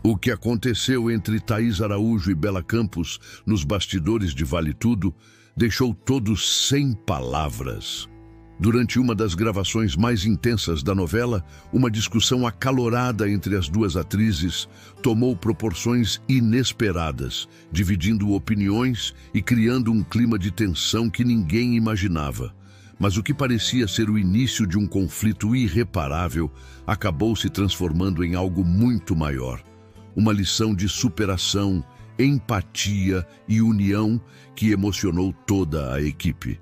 O que aconteceu entre Thaís Araújo e Bela Campos nos bastidores de Vale Tudo deixou todos sem palavras. Durante uma das gravações mais intensas da novela, uma discussão acalorada entre as duas atrizes tomou proporções inesperadas, dividindo opiniões e criando um clima de tensão que ninguém imaginava. Mas o que parecia ser o início de um conflito irreparável acabou se transformando em algo muito maior. Uma lição de superação, empatia e união que emocionou toda a equipe.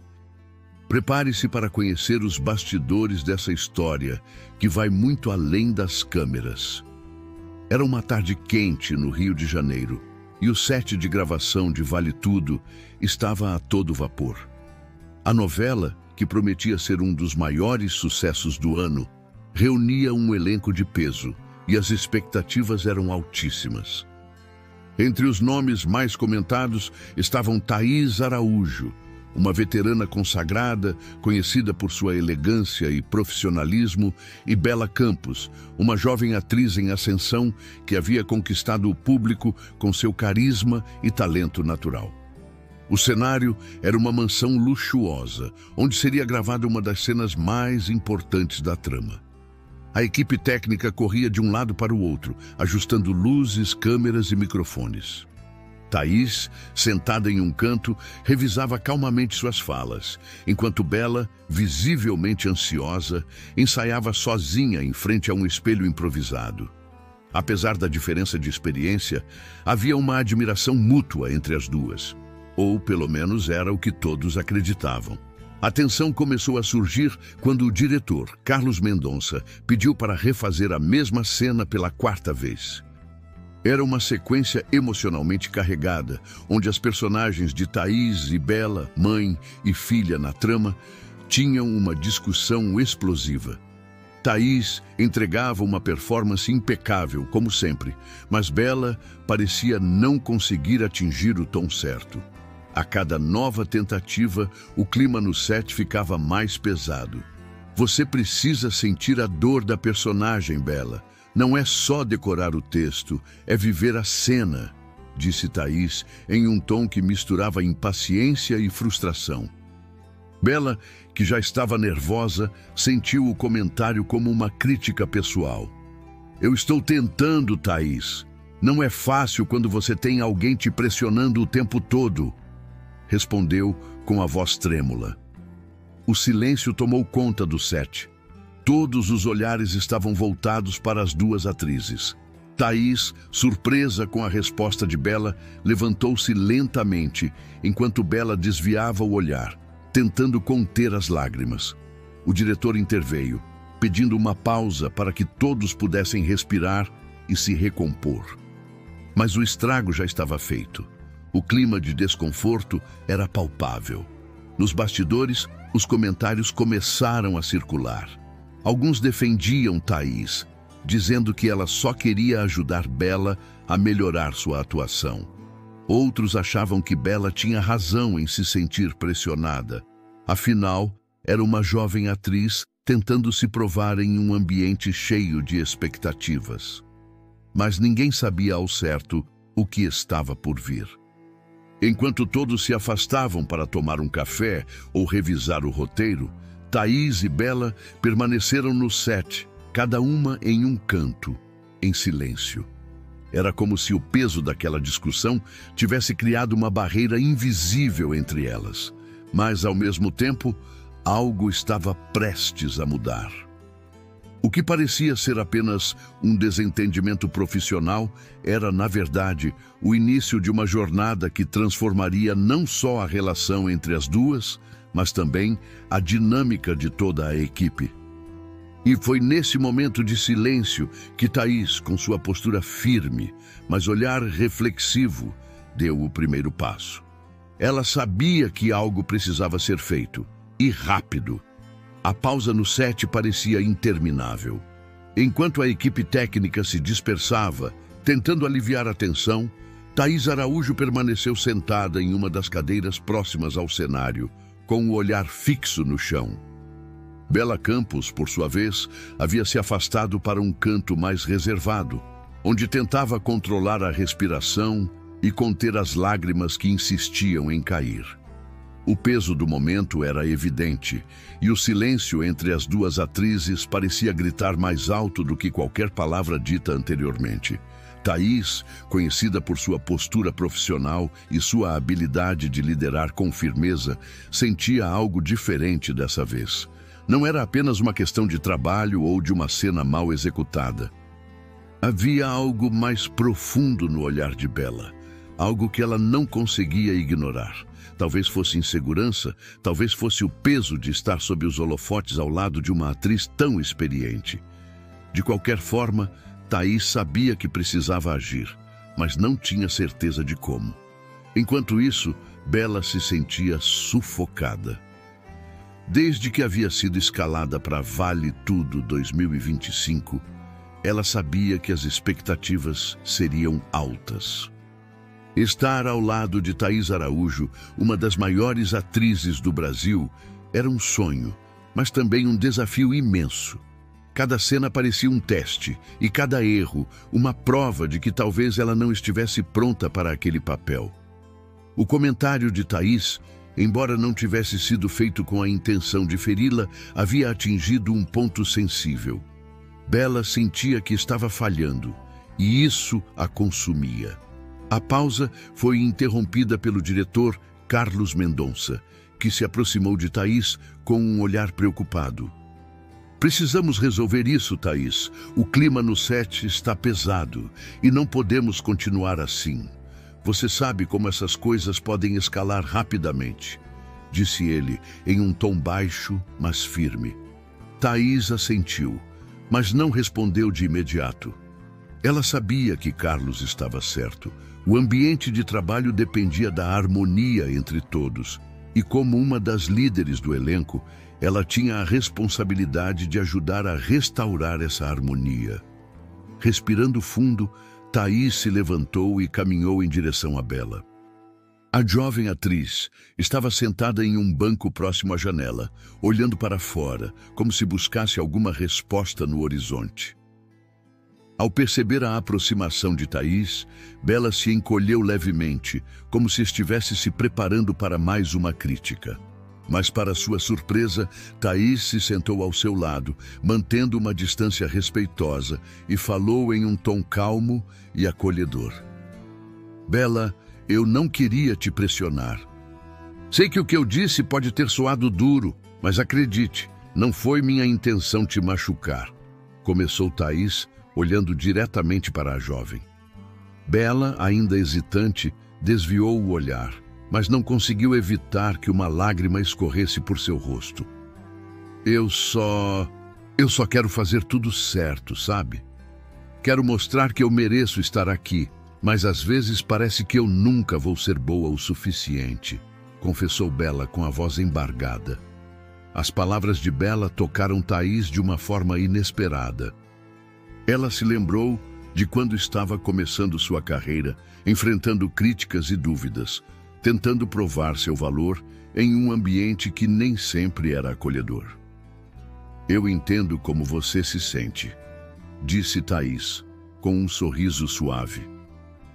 Prepare-se para conhecer os bastidores dessa história, que vai muito além das câmeras. Era uma tarde quente no Rio de Janeiro, e o set de gravação de Vale Tudo estava a todo vapor. A novela, que prometia ser um dos maiores sucessos do ano, reunia um elenco de peso, e as expectativas eram altíssimas. Entre os nomes mais comentados estavam Thaís Araújo, uma veterana consagrada, conhecida por sua elegância e profissionalismo, e Bela Campos, uma jovem atriz em ascensão que havia conquistado o público com seu carisma e talento natural. O cenário era uma mansão luxuosa, onde seria gravada uma das cenas mais importantes da trama. A equipe técnica corria de um lado para o outro, ajustando luzes, câmeras e microfones. Thaís, sentada em um canto, revisava calmamente suas falas, enquanto Bela, visivelmente ansiosa, ensaiava sozinha em frente a um espelho improvisado. Apesar da diferença de experiência, havia uma admiração mútua entre as duas, ou pelo menos era o que todos acreditavam. A tensão começou a surgir quando o diretor, Carlos Mendonça, pediu para refazer a mesma cena pela quarta vez. Era uma sequência emocionalmente carregada, onde as personagens de Thaís e Bela, mãe e filha na trama, tinham uma discussão explosiva. Thaís entregava uma performance impecável, como sempre, mas Bela parecia não conseguir atingir o tom certo. A cada nova tentativa, o clima no set ficava mais pesado. Você precisa sentir a dor da personagem, Bela. Não é só decorar o texto, é viver a cena, disse Thaís em um tom que misturava impaciência e frustração. Bela, que já estava nervosa, sentiu o comentário como uma crítica pessoal. Eu estou tentando, Thaís. Não é fácil quando você tem alguém te pressionando o tempo todo, respondeu com a voz trêmula. O silêncio tomou conta do set. Todos os olhares estavam voltados para as duas atrizes. Thaís, surpresa com a resposta de Bela, levantou-se lentamente, enquanto Bela desviava o olhar, tentando conter as lágrimas. O diretor interveio, pedindo uma pausa para que todos pudessem respirar e se recompor. Mas o estrago já estava feito. O clima de desconforto era palpável. Nos bastidores, os comentários começaram a circular. Alguns defendiam Thaís, dizendo que ela só queria ajudar Bela a melhorar sua atuação. Outros achavam que Bela tinha razão em se sentir pressionada. Afinal, era uma jovem atriz tentando se provar em um ambiente cheio de expectativas. Mas ninguém sabia ao certo o que estava por vir. Enquanto todos se afastavam para tomar um café ou revisar o roteiro, Thaís e Bela permaneceram no set, cada uma em um canto, em silêncio. Era como se o peso daquela discussão tivesse criado uma barreira invisível entre elas. Mas, ao mesmo tempo, algo estava prestes a mudar. O que parecia ser apenas um desentendimento profissional era, na verdade, o início de uma jornada que transformaria não só a relação entre as duas, mas também a dinâmica de toda a equipe. E foi nesse momento de silêncio que Thaís, com sua postura firme, mas olhar reflexivo, deu o primeiro passo. Ela sabia que algo precisava ser feito, e rápido. A pausa no set parecia interminável. Enquanto a equipe técnica se dispersava, tentando aliviar a tensão, Thaís Araújo permaneceu sentada em uma das cadeiras próximas ao cenário, com o olhar fixo no chão. Bela Campos, por sua vez, havia se afastado para um canto mais reservado, onde tentava controlar a respiração e conter as lágrimas que insistiam em cair. O peso do momento era evidente, e o silêncio entre as duas atrizes parecia gritar mais alto do que qualquer palavra dita anteriormente. Thaís, conhecida por sua postura profissional e sua habilidade de liderar com firmeza, sentia algo diferente dessa vez. Não era apenas uma questão de trabalho ou de uma cena mal executada. Havia algo mais profundo no olhar de Bela, algo que ela não conseguia ignorar. Talvez fosse insegurança, talvez fosse o peso de estar sob os holofotes ao lado de uma atriz tão experiente. De qualquer forma, Thaís sabia que precisava agir, mas não tinha certeza de como. Enquanto isso, Bela se sentia sufocada. Desde que havia sido escalada para Vale Tudo 2025, ela sabia que as expectativas seriam altas. Estar ao lado de Thaís Araújo, uma das maiores atrizes do Brasil, era um sonho, mas também um desafio imenso. Cada cena parecia um teste, e cada erro, uma prova de que talvez ela não estivesse pronta para aquele papel. O comentário de Thaís, embora não tivesse sido feito com a intenção de feri-la, havia atingido um ponto sensível. Bela sentia que estava falhando, e isso a consumia. A pausa foi interrompida pelo diretor Carlos Mendonça, que se aproximou de Thaís com um olhar preocupado. Precisamos resolver isso, Thaís. O clima no set está pesado e não podemos continuar assim. Você sabe como essas coisas podem escalar rapidamente, disse ele em um tom baixo, mas firme. Thaís assentiu, mas não respondeu de imediato. Ela sabia que Carlos estava certo. O ambiente de trabalho dependia da harmonia entre todos, e como uma das líderes do elenco, ela tinha a responsabilidade de ajudar a restaurar essa harmonia. Respirando fundo, Thaís se levantou e caminhou em direção a Bela. A jovem atriz estava sentada em um banco próximo à janela, olhando para fora, como se buscasse alguma resposta no horizonte. Ao perceber a aproximação de Thaís, Bela se encolheu levemente, como se estivesse se preparando para mais uma crítica. Mas, para sua surpresa, Thaís se sentou ao seu lado, mantendo uma distância respeitosa, e falou em um tom calmo e acolhedor. Bela, eu não queria te pressionar. Sei que o que eu disse pode ter soado duro, mas acredite, não foi minha intenção te machucar. Começou Thaís, olhando diretamente para a jovem. Bela, ainda hesitante, desviou o olhar, mas não conseguiu evitar que uma lágrima escorresse por seu rosto. Eu só quero fazer tudo certo, sabe? Quero mostrar que eu mereço estar aqui, mas às vezes parece que eu nunca vou ser boa o suficiente, confessou Bela com a voz embargada. As palavras de Bela tocaram Thaís de uma forma inesperada. Ela se lembrou de quando estava começando sua carreira, enfrentando críticas e dúvidas, tentando provar seu valor em um ambiente que nem sempre era acolhedor. Eu entendo como você se sente, disse Thaís, com um sorriso suave.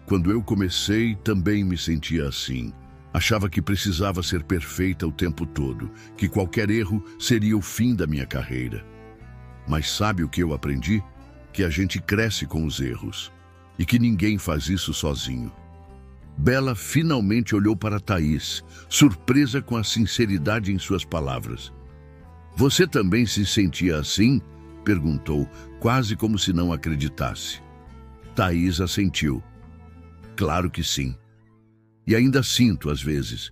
Quando eu comecei, também me sentia assim. Achava que precisava ser perfeita o tempo todo, que qualquer erro seria o fim da minha carreira. Mas sabe o que eu aprendi? Que a gente cresce com os erros, e que ninguém faz isso sozinho. Bela finalmente olhou para Thaís, surpresa com a sinceridade em suas palavras. Você também se sentia assim? Perguntou, quase como se não acreditasse. Thaís assentiu. Claro que sim. E ainda sinto às vezes.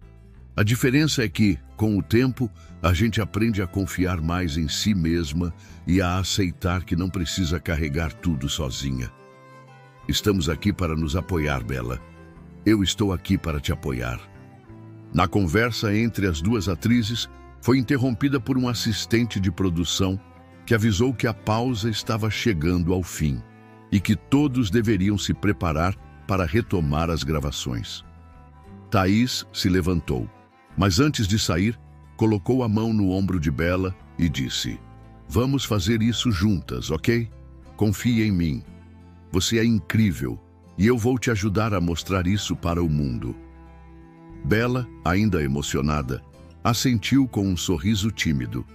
A diferença é que, com o tempo, a gente aprende a confiar mais em si mesma e a aceitar que não precisa carregar tudo sozinha. Estamos aqui para nos apoiar, Bela. Eu estou aqui para te apoiar. Na conversa entre as duas atrizes, foi interrompida por um assistente de produção que avisou que a pausa estava chegando ao fim e que todos deveriam se preparar para retomar as gravações. Thaís se levantou, mas antes de sair, colocou a mão no ombro de Bela e disse: Vamos fazer isso juntas, ok? Confie em mim. Você é incrível e eu vou te ajudar a mostrar isso para o mundo. Bella, ainda emocionada, assentiu com um sorriso tímido.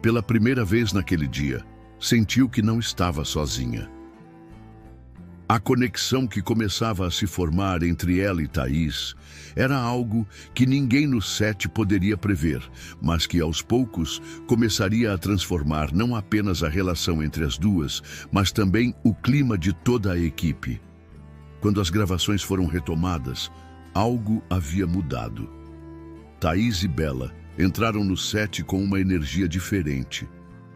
Pela primeira vez naquele dia, sentiu que não estava sozinha. A conexão que começava a se formar entre ela e Thaís era algo que ninguém no set poderia prever, mas que aos poucos começaria a transformar não apenas a relação entre as duas, mas também o clima de toda a equipe. Quando as gravações foram retomadas, algo havia mudado. Thaís e Bella entraram no set com uma energia diferente,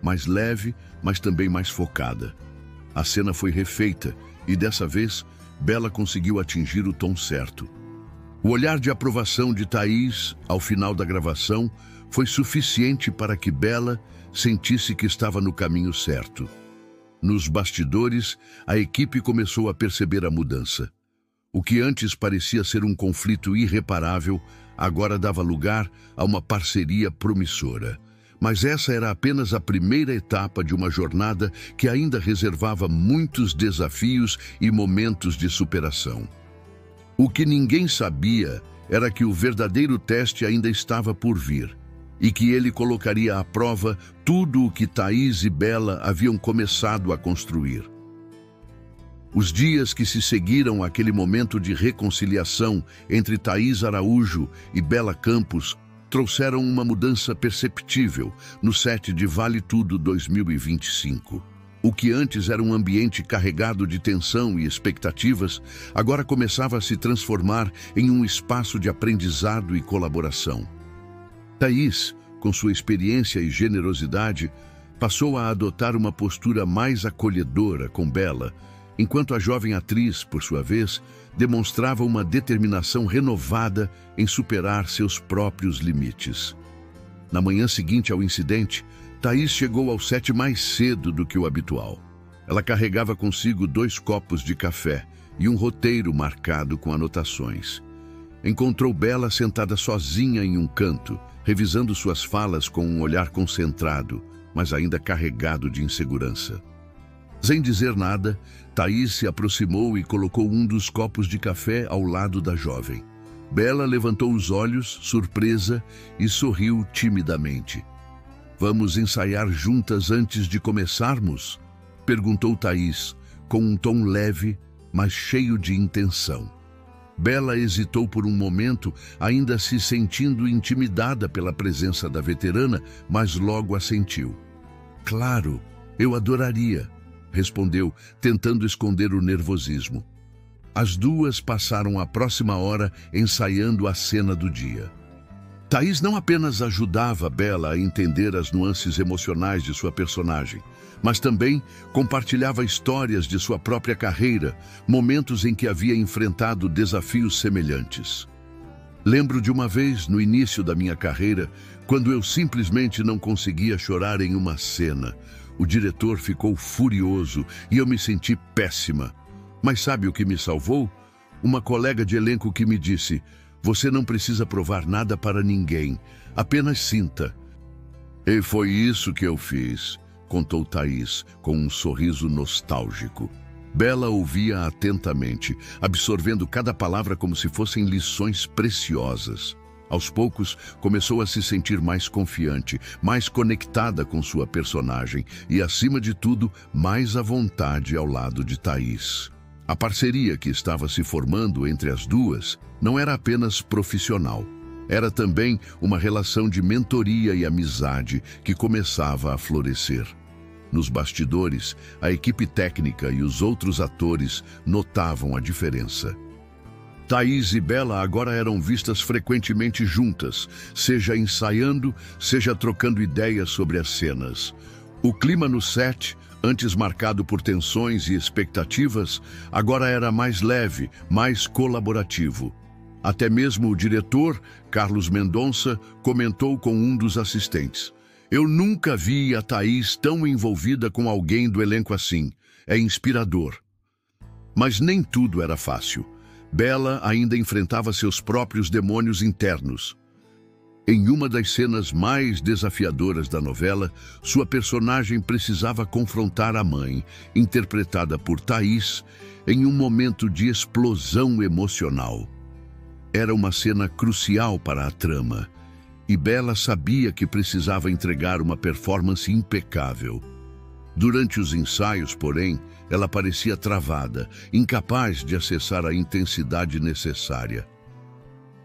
mais leve, mas também mais focada. A cena foi refeita e dessa vez, Bella conseguiu atingir o tom certo. O olhar de aprovação de Thaís, ao final da gravação, foi suficiente para que Bella sentisse que estava no caminho certo. Nos bastidores, a equipe começou a perceber a mudança. O que antes parecia ser um conflito irreparável, agora dava lugar a uma parceria promissora. Mas essa era apenas a primeira etapa de uma jornada que ainda reservava muitos desafios e momentos de superação. O que ninguém sabia era que o verdadeiro teste ainda estava por vir e que ele colocaria à prova tudo o que Thaís e Bella haviam começado a construir. Os dias que se seguiram àquele momento de reconciliação entre Thaís Araújo e Bella Campos trouxeram uma mudança perceptível no set de Vale Tudo 2025. O que antes era um ambiente carregado de tensão e expectativas, agora começava a se transformar em um espaço de aprendizado e colaboração. Thaís, com sua experiência e generosidade, passou a adotar uma postura mais acolhedora com Bella, enquanto a jovem atriz, por sua vez, demonstrava uma determinação renovada em superar seus próprios limites. Na manhã seguinte ao incidente, Thaís chegou ao set mais cedo do que o habitual. Ela carregava consigo 2 copos de café e um roteiro marcado com anotações. Encontrou Bella sentada sozinha em um canto, revisando suas falas com um olhar concentrado, mas ainda carregado de insegurança. Sem dizer nada, Thaís se aproximou e colocou um dos copos de café ao lado da jovem. Bella levantou os olhos, surpresa, e sorriu timidamente. "Vamos ensaiar juntas antes de começarmos?" perguntou Thaís, com um tom leve, mas cheio de intenção. Bella hesitou por um momento, ainda se sentindo intimidada pela presença da veterana, mas logo assentiu. "Claro, eu adoraria", respondeu, tentando esconder o nervosismo. As duas passaram a próxima hora ensaiando a cena do dia. Thaís não apenas ajudava Bella a entender as nuances emocionais de sua personagem, mas também compartilhava histórias de sua própria carreira, momentos em que havia enfrentado desafios semelhantes. "Lembro de uma vez, no início da minha carreira, quando eu simplesmente não conseguia chorar em uma cena. O diretor ficou furioso e eu me senti péssima. Mas sabe o que me salvou? Uma colega de elenco que me disse: 'Você não precisa provar nada para ninguém, apenas sinta.' E foi isso que eu fiz", contou Thaís, com um sorriso nostálgico. Bella ouvia atentamente, absorvendo cada palavra como se fossem lições preciosas. Aos poucos, começou a se sentir mais confiante, mais conectada com sua personagem e, acima de tudo, mais à vontade ao lado de Thaís. A parceria que estava se formando entre as duas não era apenas profissional. Era também uma relação de mentoria e amizade que começava a florescer. Nos bastidores, a equipe técnica e os outros atores notavam a diferença. Thaís e Bella agora eram vistas frequentemente juntas, seja ensaiando, seja trocando ideias sobre as cenas. O clima no set, antes marcado por tensões e expectativas, agora era mais leve, mais colaborativo. Até mesmo o diretor, Carlos Mendonça, comentou com um dos assistentes: "Eu nunca vi a Thaís tão envolvida com alguém do elenco assim. É inspirador." Mas nem tudo era fácil. Bella ainda enfrentava seus próprios demônios internos. Em uma das cenas mais desafiadoras da novela, sua personagem precisava confrontar a mãe, interpretada por Thaís, em um momento de explosão emocional. Era uma cena crucial para a trama, e Bela sabia que precisava entregar uma performance impecável. Durante os ensaios, porém, ela parecia travada, incapaz de acessar a intensidade necessária.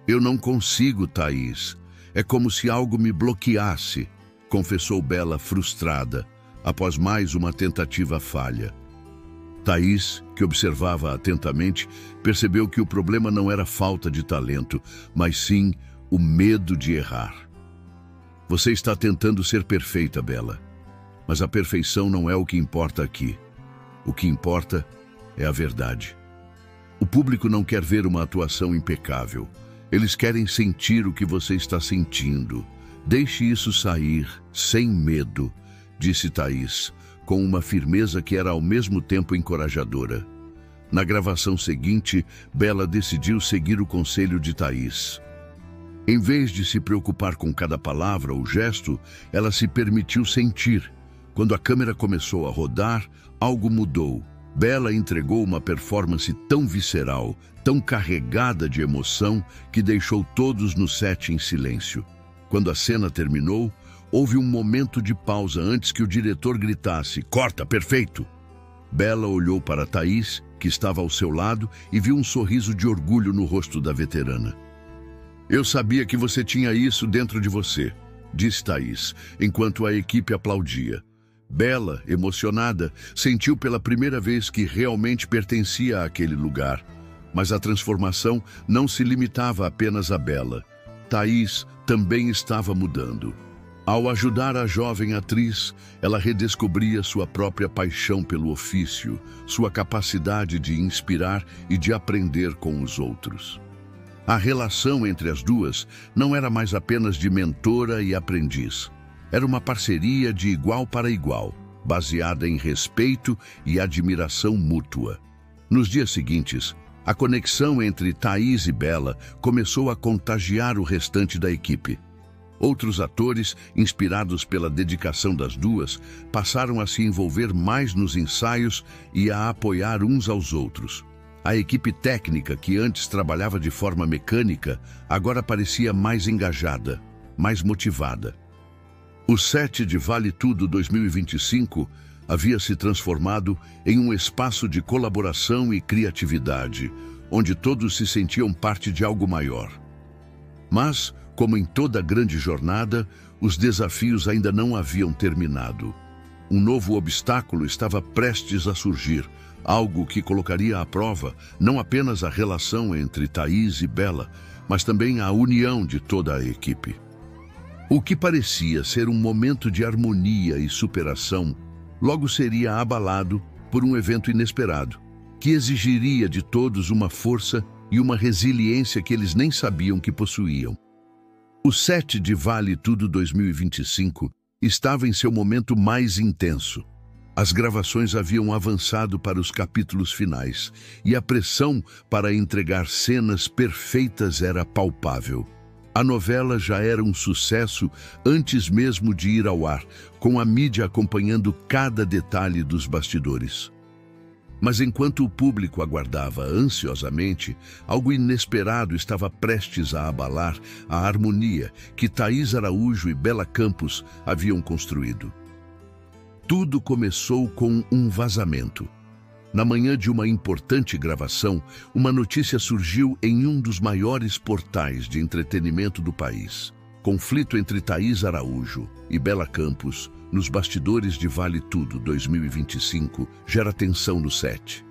"Eu não consigo, Thaís. É como se algo me bloqueasse", confessou Bela frustrada, após mais uma tentativa falha. Thaís, que observava atentamente, percebeu que o problema não era falta de talento, mas sim o medo de errar. "Você está tentando ser perfeita, Bela, mas a perfeição não é o que importa aqui. O que importa é a verdade. O público não quer ver uma atuação impecável. Eles querem sentir o que você está sentindo. Deixe isso sair, sem medo", disse Thaís, com uma firmeza que era ao mesmo tempo encorajadora. Na gravação seguinte, Bela decidiu seguir o conselho de Thaís. Em vez de se preocupar com cada palavra ou gesto, ela se permitiu sentir. Quando a câmera começou a rodar, algo mudou. Bela entregou uma performance tão visceral, tão carregada de emoção, que deixou todos no set em silêncio. Quando a cena terminou, houve um momento de pausa antes que o diretor gritasse: "Corta, perfeito!" Bela olhou para Thaís, que estava ao seu lado, e viu um sorriso de orgulho no rosto da veterana. "Eu sabia que você tinha isso dentro de você", disse Thaís, enquanto a equipe aplaudia. Bela, emocionada, sentiu pela primeira vez que realmente pertencia àquele lugar. Mas a transformação não se limitava apenas a Bela. Thaís também estava mudando. Ao ajudar a jovem atriz, ela redescobria sua própria paixão pelo ofício, sua capacidade de inspirar e de aprender com os outros. A relação entre as duas não era mais apenas de mentora e aprendiz. Era uma parceria de igual para igual, baseada em respeito e admiração mútua. Nos dias seguintes, a conexão entre Thaís e Bela começou a contagiar o restante da equipe. Outros atores, inspirados pela dedicação das duas, passaram a se envolver mais nos ensaios e a apoiar uns aos outros. A equipe técnica, que antes trabalhava de forma mecânica, agora parecia mais engajada, mais motivada. O set de Vale Tudo 2025 havia se transformado em um espaço de colaboração e criatividade, onde todos se sentiam parte de algo maior. Mas, como em toda grande jornada, os desafios ainda não haviam terminado. Um novo obstáculo estava prestes a surgir, algo que colocaria à prova não apenas a relação entre Thaís e Bela, mas também a união de toda a equipe. O que parecia ser um momento de harmonia e superação, logo seria abalado por um evento inesperado, que exigiria de todos uma força e uma resiliência que eles nem sabiam que possuíam. O set de Vale Tudo 2025 estava em seu momento mais intenso. As gravações haviam avançado para os capítulos finais, e a pressão para entregar cenas perfeitas era palpável. A novela já era um sucesso antes mesmo de ir ao ar, com a mídia acompanhando cada detalhe dos bastidores. Mas enquanto o público aguardava ansiosamente, algo inesperado estava prestes a abalar a harmonia que Thaís Araújo e Bela Campos haviam construído. Tudo começou com um vazamento. Na manhã de uma importante gravação, uma notícia surgiu em um dos maiores portais de entretenimento do país. Conflito entre Thaís Araújo e Bela Campos nos bastidores de Vale Tudo 2025 gera tensão no set.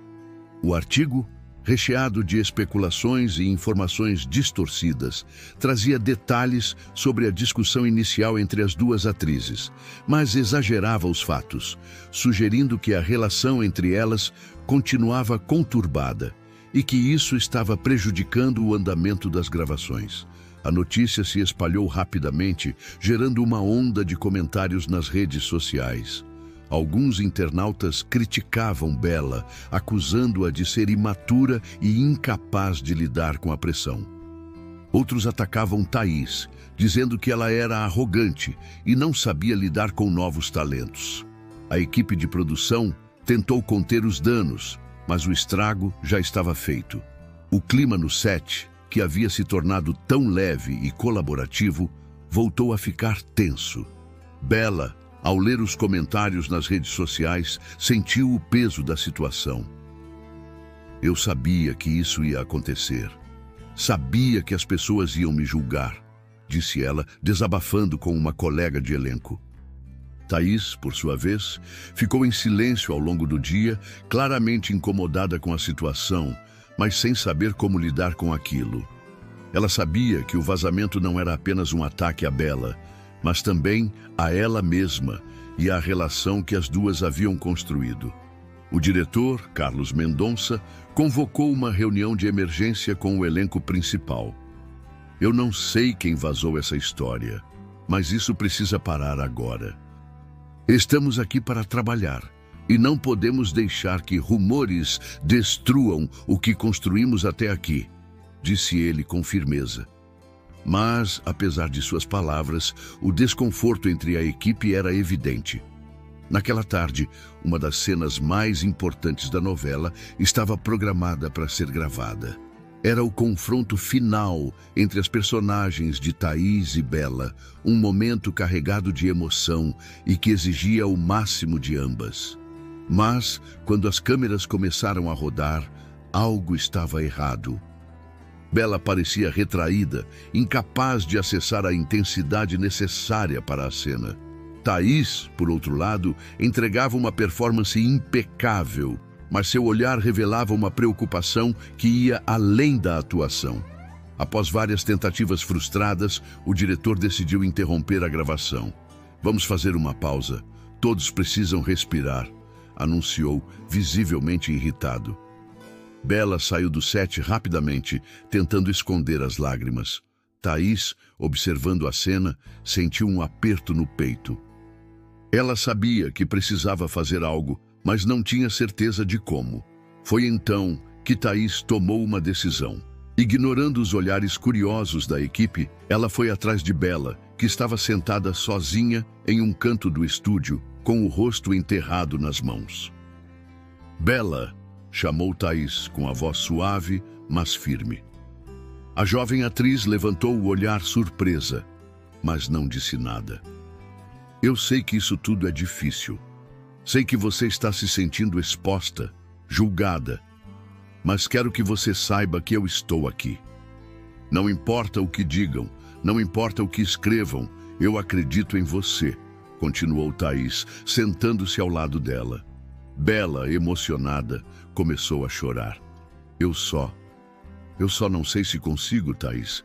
O artigo, recheado de especulações e informações distorcidas, trazia detalhes sobre a discussão inicial entre as duas atrizes, mas exagerava os fatos, sugerindo que a relação entre elas continuava conturbada e que isso estava prejudicando o andamento das gravações. A notícia se espalhou rapidamente, gerando uma onda de comentários nas redes sociais. Alguns internautas criticavam Bela, acusando-a de ser imatura e incapaz de lidar com a pressão. Outros atacavam Thaís, dizendo que ela era arrogante e não sabia lidar com novos talentos. A equipe de produção tentou conter os danos, mas o estrago já estava feito. O clima no set, que havia se tornado tão leve e colaborativo, voltou a ficar tenso. Bella, ao ler os comentários nas redes sociais, sentiu o peso da situação. Eu sabia que isso ia acontecer. Sabia que as pessoas iam me julgar, disse ela, desabafando com uma colega de elenco. Thaís, por sua vez, ficou em silêncio ao longo do dia, claramente incomodada com a situação, mas sem saber como lidar com aquilo. Ela sabia que o vazamento não era apenas um ataque a Bella, mas também a ela mesma e à relação que as duas haviam construído. O diretor, Carlos Mendonça, convocou uma reunião de emergência com o elenco principal. Eu não sei quem vazou essa história, mas isso precisa parar agora. Estamos aqui para trabalhar e não podemos deixar que rumores destruam o que construímos até aqui, disse ele com firmeza. Mas, apesar de suas palavras, o desconforto entre a equipe era evidente. Naquela tarde, uma das cenas mais importantes da novela estava programada para ser gravada. Era o confronto final entre as personagens de Thaís e Bella, um momento carregado de emoção e que exigia o máximo de ambas. Mas, quando as câmeras começaram a rodar, algo estava errado. Bella parecia retraída, incapaz de acessar a intensidade necessária para a cena. Thaís, por outro lado, entregava uma performance impecável, mas seu olhar revelava uma preocupação que ia além da atuação. Após várias tentativas frustradas, o diretor decidiu interromper a gravação. "Vamos fazer uma pausa. Todos precisam respirar", anunciou, visivelmente irritado. Bella saiu do set rapidamente, tentando esconder as lágrimas. Thaís, observando a cena, sentiu um aperto no peito. Ela sabia que precisava fazer algo, mas não tinha certeza de como. Foi então que Thaís tomou uma decisão. Ignorando os olhares curiosos da equipe, ela foi atrás de Bella, que estava sentada sozinha em um canto do estúdio, com o rosto enterrado nas mãos. "Bella", chamou Thaís com a voz suave, mas firme. A jovem atriz levantou o olhar surpresa, mas não disse nada. "Eu sei que isso tudo é difícil. Sei que você está se sentindo exposta, julgada, mas quero que você saiba que eu estou aqui. Não importa o que digam, não importa o que escrevam, eu acredito em você", continuou Thaís, sentando-se ao lado dela. Bella, emocionada, começou a chorar. Eu só não sei se consigo, Thaís.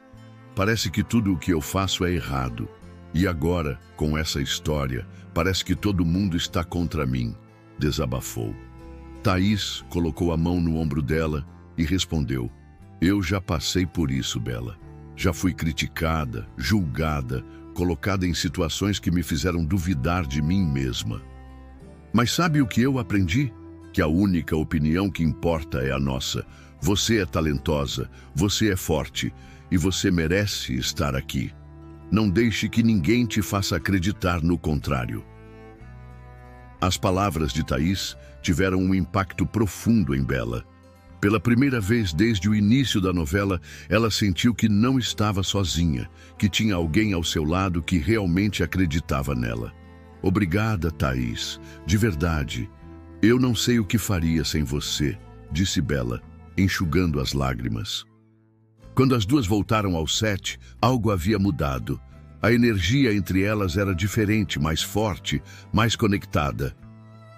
Parece que tudo o que eu faço é errado. E agora, com essa história, parece que todo mundo está contra mim", desabafou. Thaís colocou a mão no ombro dela e respondeu: "Eu já passei por isso, Bella. Já fui criticada, julgada, colocada em situações que me fizeram duvidar de mim mesma. Mas sabe o que eu aprendi? Que a única opinião que importa é a nossa. Você é talentosa, você é forte e você merece estar aqui. Não deixe que ninguém te faça acreditar no contrário." As palavras de Thaís tiveram um impacto profundo em Bella. Pela primeira vez desde o início da novela, ela sentiu que não estava sozinha, que tinha alguém ao seu lado que realmente acreditava nela. "Obrigada, Thaís. De verdade. Eu não sei o que faria sem você", disse Bella, enxugando as lágrimas. Quando as duas voltaram ao set, algo havia mudado. A energia entre elas era diferente, mais forte, mais conectada.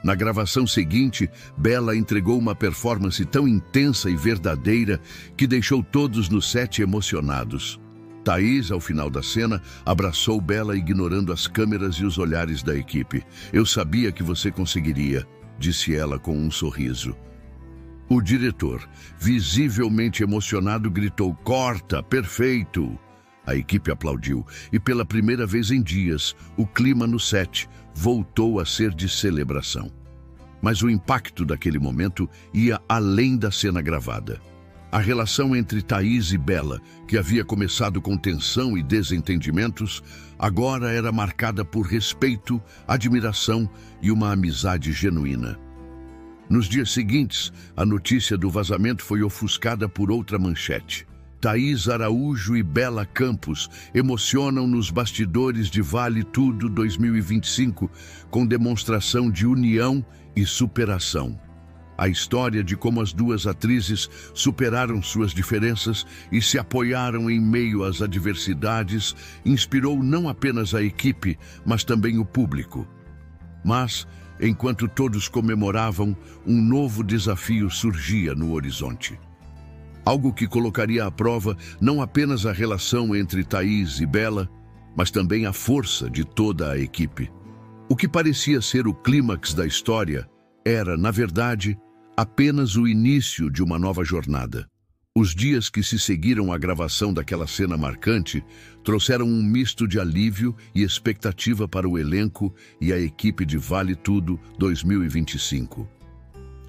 Na gravação seguinte, Bella entregou uma performance tão intensa e verdadeira que deixou todos no set emocionados. Thaís, ao final da cena, abraçou Bella ignorando as câmeras e os olhares da equipe. "Eu sabia que você conseguiria", disse ela com um sorriso. O diretor, visivelmente emocionado, gritou: "Corta, perfeito!" A equipe aplaudiu e, pela primeira vez em dias, o clima no set voltou a ser de celebração. Mas o impacto daquele momento ia além da cena gravada. A relação entre Thaís e Bela, que havia começado com tensão e desentendimentos, agora era marcada por respeito, admiração e uma amizade genuína. Nos dias seguintes, a notícia do vazamento foi ofuscada por outra manchete. Thaís Araújo e Bela Campos emocionam nos bastidores de Vale Tudo 2025 com demonstração de união e superação. A história de como as duas atrizes superaram suas diferenças e se apoiaram em meio às adversidades inspirou não apenas a equipe, mas também o público. Mas, enquanto todos comemoravam, um novo desafio surgia no horizonte. Algo que colocaria à prova não apenas a relação entre Thaís e Bela, mas também a força de toda a equipe. O que parecia ser o clímax da história era, na verdade, apenas o início de uma nova jornada. Os dias que se seguiram à gravação daquela cena marcante trouxeram um misto de alívio e expectativa para o elenco e a equipe de Vale Tudo 2025.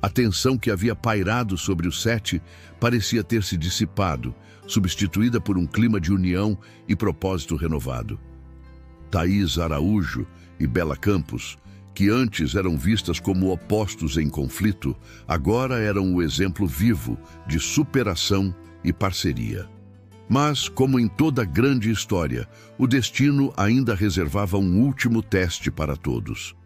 A tensão que havia pairado sobre o set parecia ter se dissipado, substituída por um clima de união e propósito renovado. Thaís Araújo e Bela Campos, que antes eram vistas como opostos em conflito, agora eram o exemplo vivo de superação e parceria. Mas, como em toda grande história, o destino ainda reservava um último teste para todos.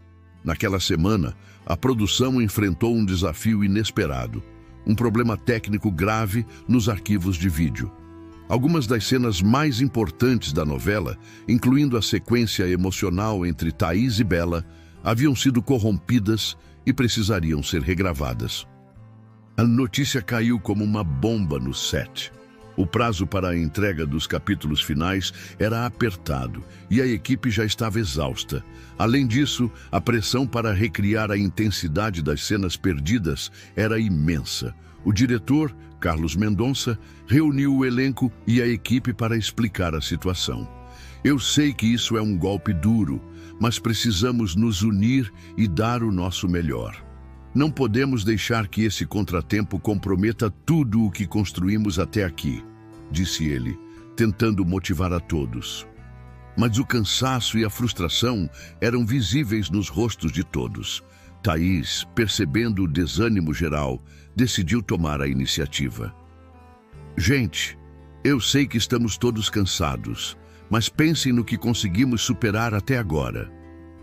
Naquela semana, a produção enfrentou um desafio inesperado, um problema técnico grave nos arquivos de vídeo. Algumas das cenas mais importantes da novela, incluindo a sequência emocional entre Thaís e Bela, haviam sido corrompidas e precisariam ser regravadas. A notícia caiu como uma bomba no set. O prazo para a entrega dos capítulos finais era apertado e a equipe já estava exausta. Além disso, a pressão para recriar a intensidade das cenas perdidas era imensa. O diretor, Carlos Mendonça, reuniu o elenco e a equipe para explicar a situação. Eu sei que isso é um golpe duro, mas precisamos nos unir e dar o nosso melhor. Não podemos deixar que esse contratempo comprometa tudo o que construímos até aqui, disse ele, tentando motivar a todos. Mas o cansaço e a frustração eram visíveis nos rostos de todos. Thaís, percebendo o desânimo geral, decidiu tomar a iniciativa. Gente, eu sei que estamos todos cansados, mas pensem no que conseguimos superar até agora.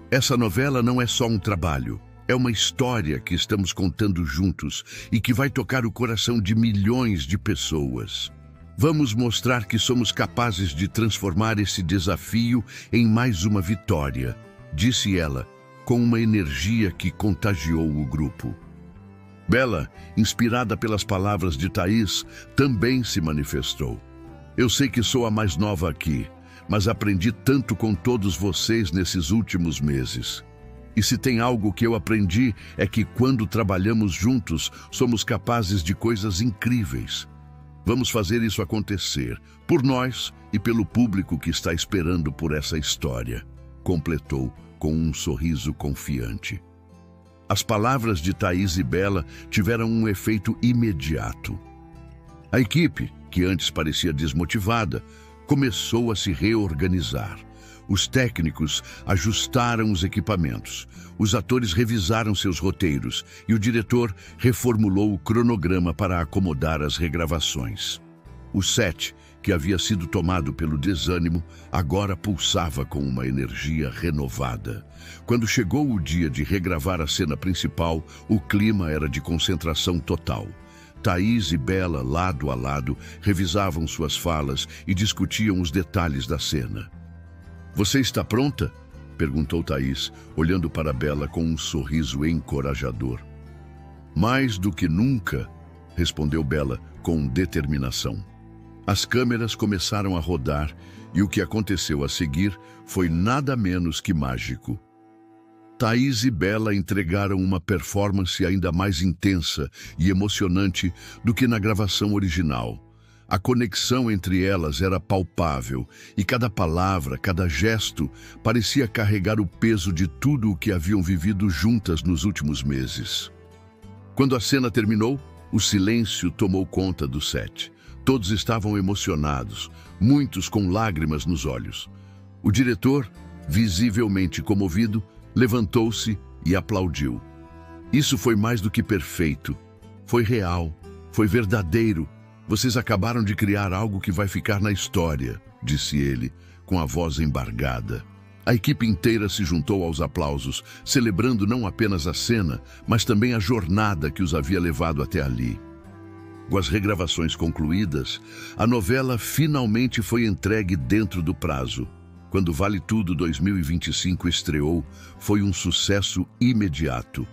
Essa novela não é só um trabalho, é uma história que estamos contando juntos e que vai tocar o coração de milhões de pessoas. Vamos mostrar que somos capazes de transformar esse desafio em mais uma vitória, disse ela, com uma energia que contagiou o grupo. Bela, inspirada pelas palavras de Thaís, também se manifestou. Eu sei que sou a mais nova aqui, mas aprendi tanto com todos vocês nesses últimos meses. E se tem algo que eu aprendi é que quando trabalhamos juntos, somos capazes de coisas incríveis. Vamos fazer isso acontecer, por nós e pelo público que está esperando por essa história, completou com um sorriso confiante. As palavras de Thaís e Bela tiveram um efeito imediato. A equipe, que antes parecia desmotivada, começou a se reorganizar. Os técnicos ajustaram os equipamentos, os atores revisaram seus roteiros e o diretor reformulou o cronograma para acomodar as regravações. O set, que havia sido tomado pelo desânimo, agora pulsava com uma energia renovada. Quando chegou o dia de regravar a cena principal, o clima era de concentração total. Thaís e Bela, lado a lado, revisavam suas falas e discutiam os detalhes da cena. Você está pronta? Perguntou Thaís, olhando para Bela com um sorriso encorajador. Mais do que nunca, respondeu Bela com determinação. As câmeras começaram a rodar e o que aconteceu a seguir foi nada menos que mágico. Thaís e Bela entregaram uma performance ainda mais intensa e emocionante do que na gravação original. A conexão entre elas era palpável e cada palavra, cada gesto parecia carregar o peso de tudo o que haviam vivido juntas nos últimos meses. Quando a cena terminou, O silêncio tomou conta do set. Todos estavam emocionados, muitos com lágrimas nos olhos. O diretor, visivelmente comovido, levantou-se e aplaudiu. Isso foi mais do que perfeito. Foi real, foi verdadeiro. Vocês acabaram de criar algo que vai ficar na história, disse ele, com a voz embargada. A equipe inteira se juntou aos aplausos, celebrando não apenas a cena, mas também a jornada que os havia levado até ali. Com as regravações concluídas, a novela finalmente foi entregue dentro do prazo. Quando Vale Tudo 2025 estreou, foi um sucesso imediato.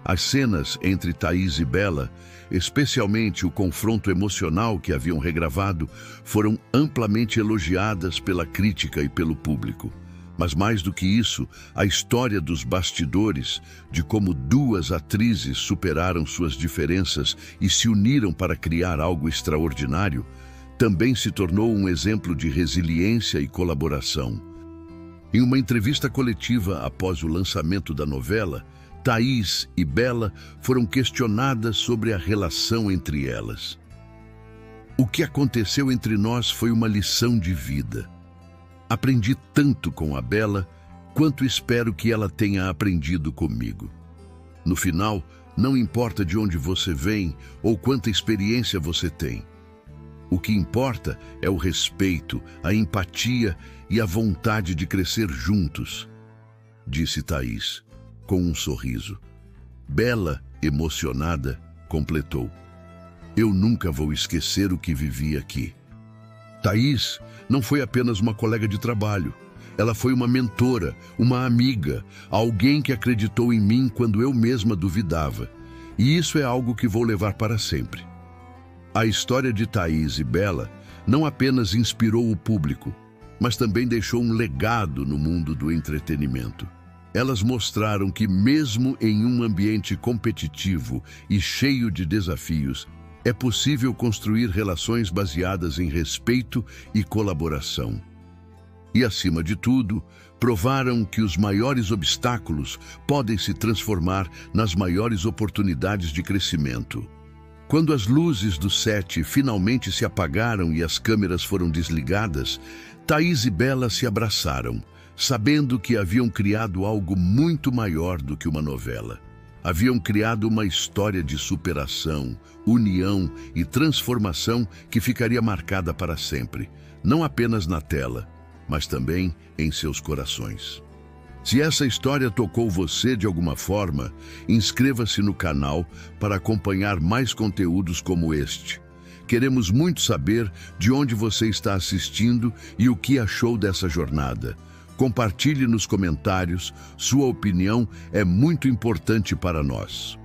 As cenas entre Thaís e Bela, especialmente o confronto emocional que haviam regravado, foram amplamente elogiadas pela crítica e pelo público. Mas mais do que isso, a história dos bastidores, de como duas atrizes superaram suas diferenças e se uniram para criar algo extraordinário, também se tornou um exemplo de resiliência e colaboração. Em uma entrevista coletiva após o lançamento da novela, Thaís e Bela foram questionadas sobre a relação entre elas. O que aconteceu entre nós foi uma lição de vida. Aprendi tanto com a Bela, quanto espero que ela tenha aprendido comigo. No final, não importa de onde você vem ou quanta experiência você tem. O que importa é o respeito, a empatia e a vontade de crescer juntos, disse Thaís, com um sorriso. Bela, emocionada, completou. Eu nunca vou esquecer o que vivi aqui. Thaís não foi apenas uma colega de trabalho. Ela foi uma mentora, uma amiga, alguém que acreditou em mim quando eu mesma duvidava. E isso é algo que vou levar para sempre. A história de Thaís e Bela não apenas inspirou o público, mas também deixou um legado no mundo do entretenimento. Elas mostraram que mesmo em um ambiente competitivo e cheio de desafios, é possível construir relações baseadas em respeito e colaboração. E, acima de tudo, provaram que os maiores obstáculos podem se transformar nas maiores oportunidades de crescimento. Quando as luzes do set finalmente se apagaram e as câmeras foram desligadas, Thaís e Bela se abraçaram, sabendo que haviam criado algo muito maior do que uma novela. Haviam criado uma história de superação, união e transformação que ficaria marcada para sempre, não apenas na tela, mas também em seus corações. Se essa história tocou você de alguma forma, inscreva-se no canal para acompanhar mais conteúdos como este. Queremos muito saber de onde você está assistindo e o que achou dessa jornada. Compartilhe nos comentários, sua opinião é muito importante para nós.